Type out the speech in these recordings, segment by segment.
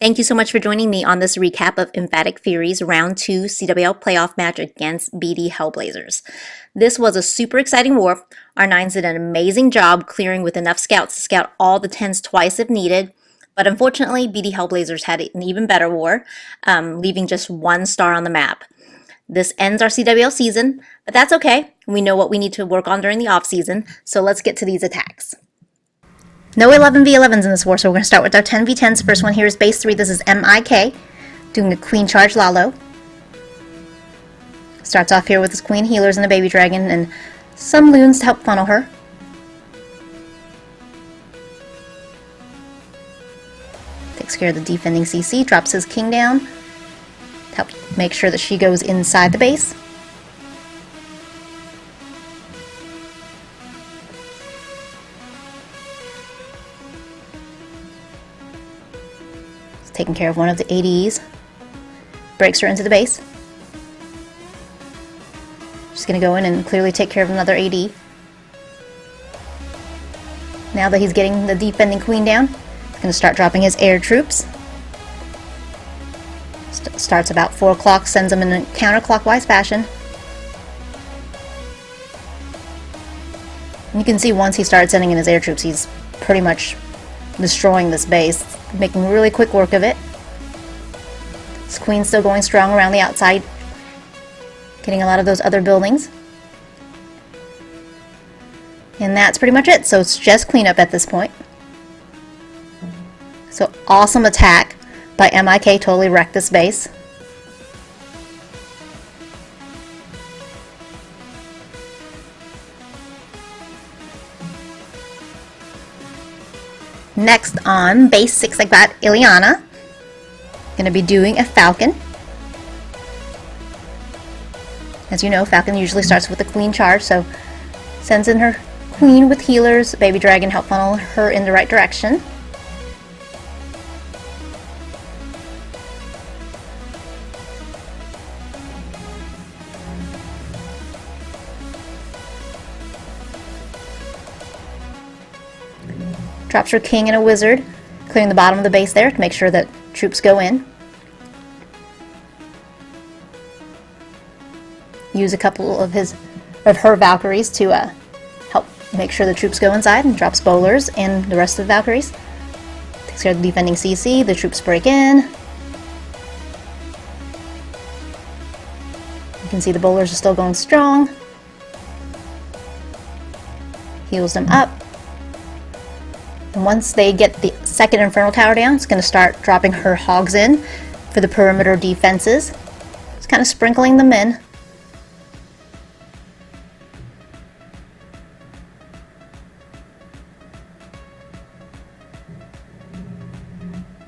Thank you so much for joining me on this recap of Emphatic Fury's Round 2 CWL playoff match against BD Hellblazers. This was a super exciting war. Our 9s did an amazing job clearing with enough scouts to scout all the 10s twice if needed, but unfortunately BD Hellblazers had an even better war, leaving just 1 star on the map. This ends our CWL season, but that's okay. We know what we need to work on during the off season, so let's get to these attacks. No 11v11s in this war, so we're going to start with our 10v10s. First one here is base 3. This is MIK, doing a Queen Charge Lalo. Starts off here with his Queen Healers and a Baby Dragon, and some loons to help funnel her. Takes care of the defending CC, drops his King down to help make sure that she goes inside the base. Taking care of one of the ADs. Breaks her into the base. She's going to go in and clearly take care of another AD. Now that he's getting the defending queen down, he's going to start dropping his air troops. Starts about 4 o'clock, sends them in a counterclockwise fashion. And you can see once he starts sending in his air troops, he's pretty much destroying this base, making really quick work of it. This queen's still going strong around the outside, getting a lot of those other buildings. And that's pretty much it, so it's just cleanup at this point. So awesome attack by MIK, totally wrecked this base. Next on base 6, I got Ileana. Going to be doing a Falcon. As you know, Falcon usually starts with a Queen Charge, so sends in her Queen with healers, Baby Dragon help funnel her in the right direction. Drops her King and a Wizard, clearing the bottom of the base there to make sure that troops go in. Use a couple of her Valkyries to help make sure the troops go inside, and drops bowlers and the rest of the Valkyries. Takes care of the defending CC, the troops break in. You can see the bowlers are still going strong. Heals them up. And once they get the second Infernal Tower down, it's going to start dropping her Hogs in for the perimeter defenses. Just kind of sprinkling them in.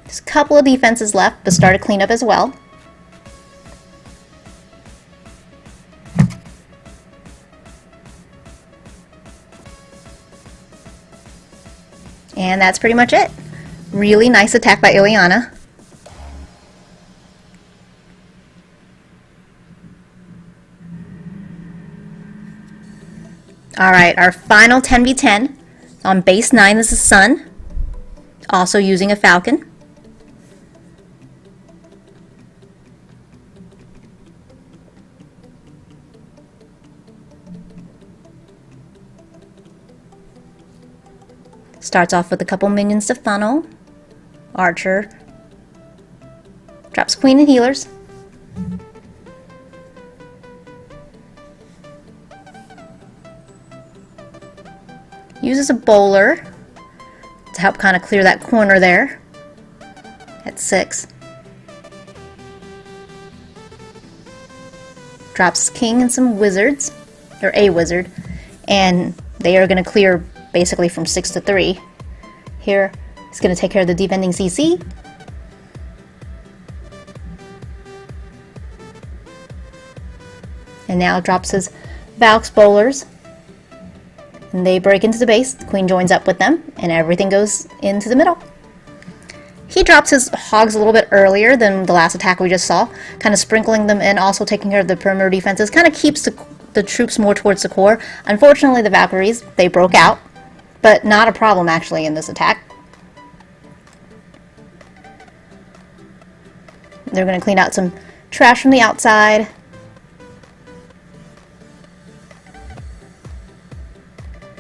Just a couple of defenses left, but start a cleanup as well. And that's pretty much it. Really nice attack by Ileana. Alright, our final 10v10. On base 9, this is Sun. Also using a Falcon. Starts off with a couple minions to funnel. Archer. Drops Queen and healers. Uses a bowler to help kind of clear that corner there at 6. Drops King and some wizards, or a wizard, and they are going to clear basically from 6 to 3. Here, he's going to take care of the defending CC. And now drops his Valks bowlers. And they break into the base. The Queen joins up with them, and everything goes into the middle. He drops his Hogs a little bit earlier than the last attack we just saw, kind of sprinkling them in, also taking care of the perimeter defenses. Kind of keeps the troops more towards the core. Unfortunately, the Valkyries, they broke out. But not a problem actually in this attack. They're going to clean out some trash from the outside.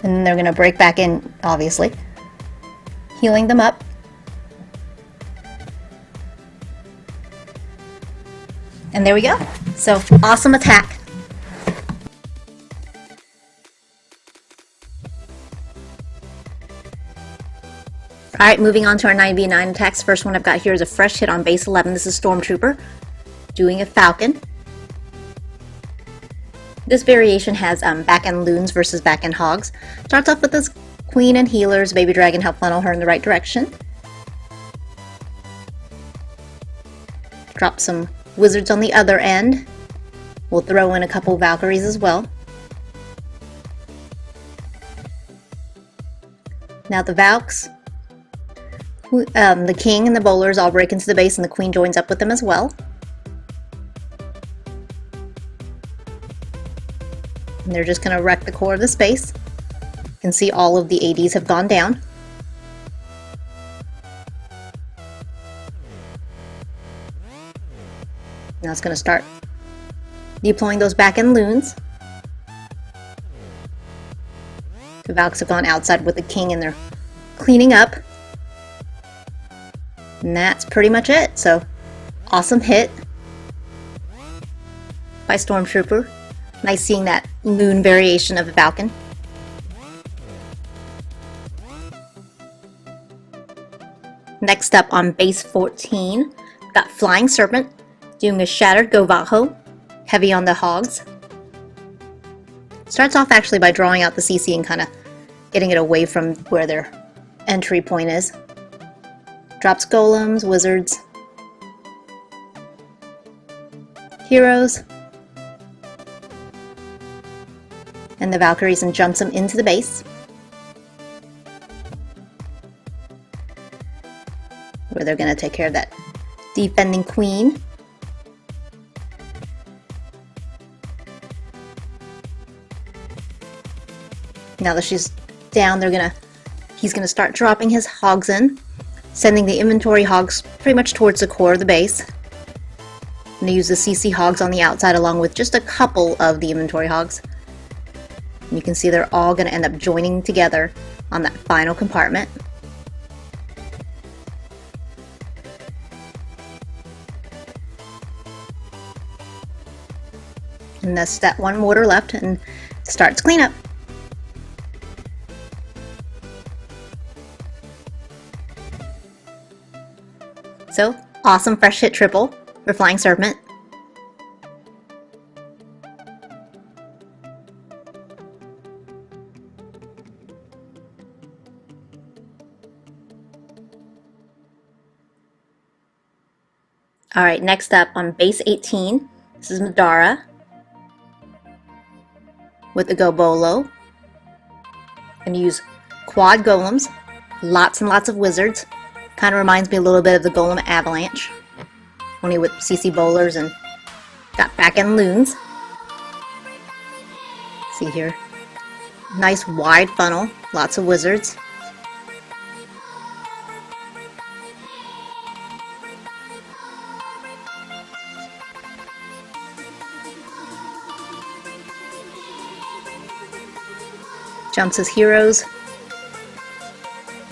And then they're going to break back in, obviously, healing them up. And there we go. So, awesome attack. Alright, moving on to our 9v9 attacks. First one I've got here is a fresh hit on base 11. This is Stormtrooper doing a Falcon. This variation has back-end loons versus back-end hogs. Starts off with this Queen and Healers. Baby Dragon help funnel her in the right direction. Drop some Wizards on the other end. We'll throw in a couple Valkyries as well. Now the Valks. The King and the Bowlers all break into the base and the Queen joins up with them as well. And they're just going to wreck the core of the space. You can see all of the ADs have gone down. Now it's going to start deploying those back-end loons. The Valks have gone outside with the King and they're cleaning up. And that's pretty much it. So, awesome hit by Stormtrooper. Nice seeing that loon variation of the Falcon. Next up on base 14, we've got Flying Serpent doing a Shattered Govaho, heavy on the hogs. Starts off actually by drawing out the CC and kind of getting it away from where their entry point is. Drops Golems, Wizards, Heroes, and the Valkyries and jumps them into the base. Where they're going to take care of that defending Queen. Now that she's down, he's gonna start dropping his hogs in, sending the inventory hogs pretty much towards the core of the base. I'm gonna use the CC hogs on the outside along with just a couple of the inventory hogs. And you can see they're all gonna end up joining together on that final compartment. And that's that one mortar left, and starts cleanup. So, awesome fresh hit triple for Flying Serpent. Alright, next up on base 18, this is Madara with the Gobolo. I'm going to use quad golems, lots and lots of wizards. Kind of reminds me a little bit of the Golem Avalanche, only with CC bowlers and got back-end loons. See here, nice wide funnel, lots of wizards. Jumps his heroes,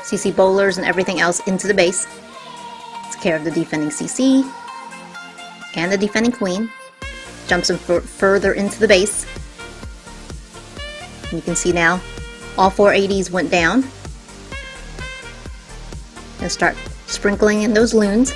CC bowlers, and everything else into the base. Takes care of the defending CC and the defending Queen. Jumps him further into the base. And you can see now all 4 ADs went down. And start sprinkling in those loons.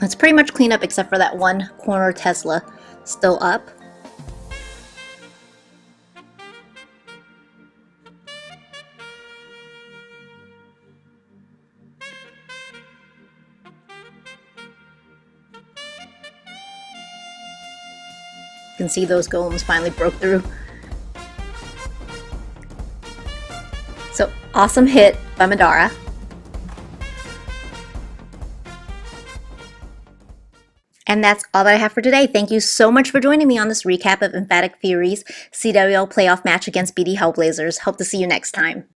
It's pretty much clean up except for that one corner Tesla still up. can see those golems finally broke through. So awesome hit by Madara. And that's all that I have for today. Thank you so much for joining me on this recap of Emphatic Fury's CWL playoff match against BD Hellblazers. Hope to see you next time.